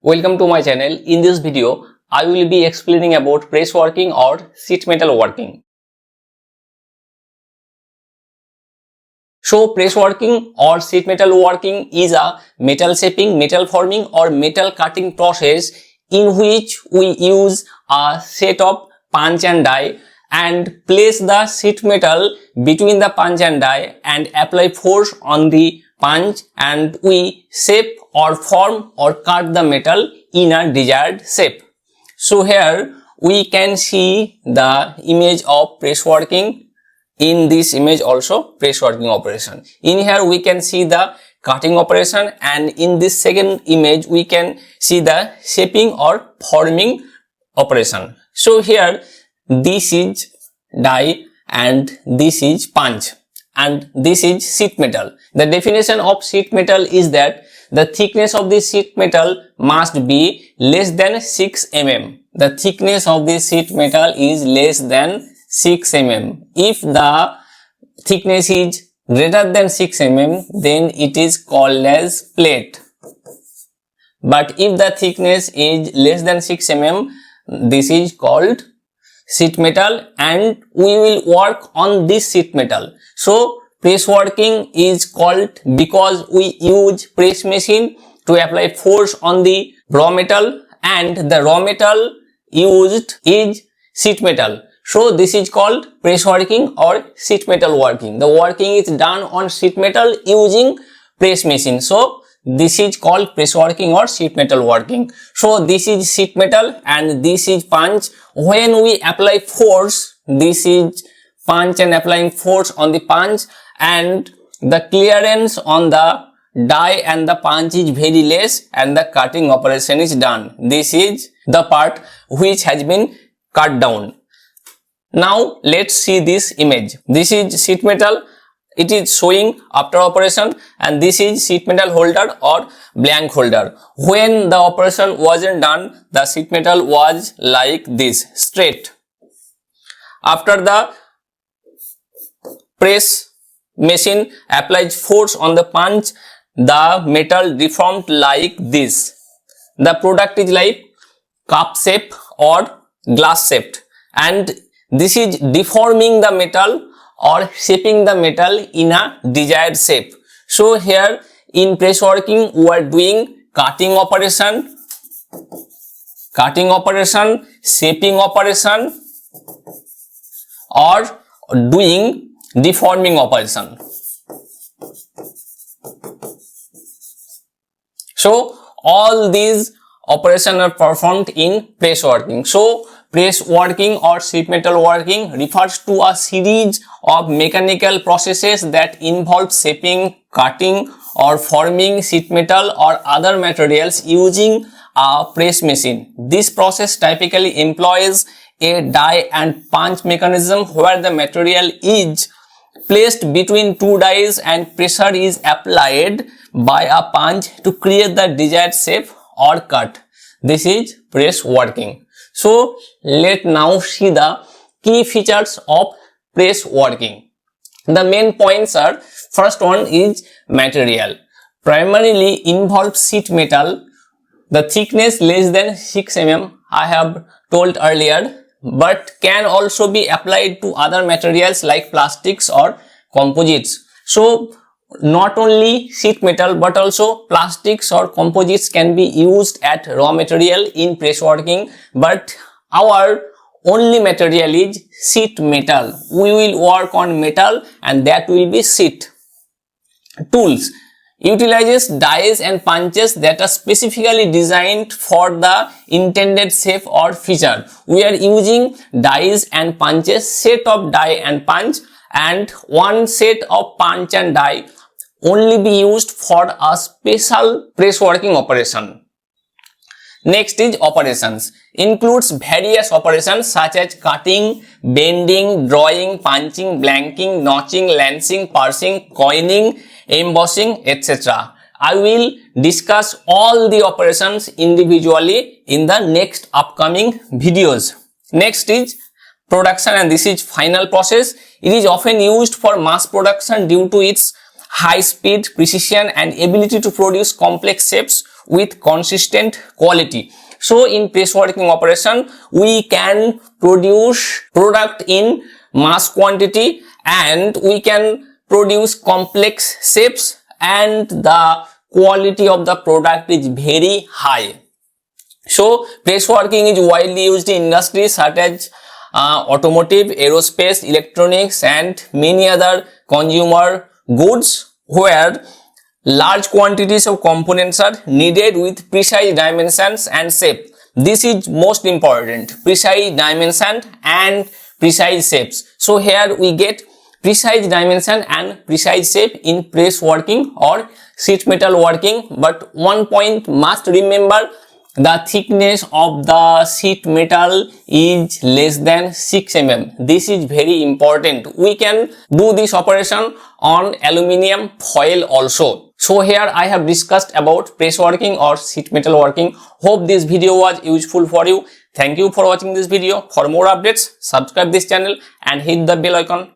Welcome to my channel. In this video, I will be explaining about press working or sheet metal working. So press working or sheet metal working is a metal shaping, metal forming or metal cutting process in which we use a set of punch and die and place the sheet metal between the punch and die and apply force on the punch, and we shape or form or cut the metal in a desired shape. So here we can see the image of press working. In this image also press working operation. In here we can see the cutting operation, and in this second image we can see the shaping or forming operation. So here this is die and this is punch and this is sheet metal. The definition of sheet metal is that the thickness of the sheet metal must be less than 6 mm. The thickness of the sheet metal is less than 6 mm. If the thickness is greater than 6 mm, then it is called as plate. But if the thickness is less than 6 mm, this is called sheet metal, and we will work on this sheet metal. So press working is called because we use press machine to apply force on the raw metal, and the raw metal used is sheet metal. So this is called press working or sheet metal working. The working is done on sheet metal using press machine. So this is called press working or sheet metal working. So this is sheet metal and this is punch. When we apply force, this is punch and applying force on the punch, and the clearance on the die and the punch is very less and the cutting operation is done. This is the part which has been cut down. Now let's see this image. This is sheet metal. It is showing after operation, and this is sheet metal holder or blank holder. When the operation wasn't done, the sheet metal was like this, straight. After the press machine applies force on the punch, the metal deformed like this. The product is like cup shape or glass shaped, and this is deforming the metal or shaping the metal in a desired shape. So here in press working we are doing cutting operation, shaping operation, or doing deforming operation. So all these operations are performed in press working. So press working or sheet metal working refers to a series of mechanical processes that involve shaping, cutting or forming sheet metal or other materials using a press machine. This process typically employs a die and punch mechanism where the material is placed between two dies and pressure is applied by a punch to create the desired shape or cut. This is press working. So let's now see the key features of press working. The main points are: first one is material. Primarily involves sheet metal. The thickness less than 6 mm I have told earlier, but can also be applied to other materials like plastics or composites. So not only sheet metal but also plastics or composites can be used at raw material in press working, but our only material is sheet metal. We will work on metal and that will be sheet. Tools utilizes dies and punches that are specifically designed for the intended shape or feature. We are using dies and punches, set of die and punch, and one set of punch and die only be used for a special press working operation. Next is operations. Includes various operations such as cutting, bending, drawing, punching, blanking, notching, lancing, parsing, coining, embossing, etc. I will discuss all the operations individually in the next upcoming videos. Next is production, and this is final process. It is often used for mass production due to its high speed, precision and ability to produce complex shapes. with consistent quality. So in press working operation, we can produce product in mass quantity and we can produce complex shapes and the quality of the product is very high. So press working is widely used in industries such as automotive, aerospace, electronics and many other consumer goods where large quantities of components are needed with precise dimensions and shape. This is most important, precise dimension and precise shapes. So here we get precise dimension and precise shape in press working or sheet metal working. But one point must remember, the thickness of the sheet metal is less than 6 mm. This is very important. We can do this operation on aluminium foil also. So here I have discussed about press working or sheet metal working. Hope this video was useful for you. Thank you for watching this video. For more updates, subscribe this channel and hit the bell icon.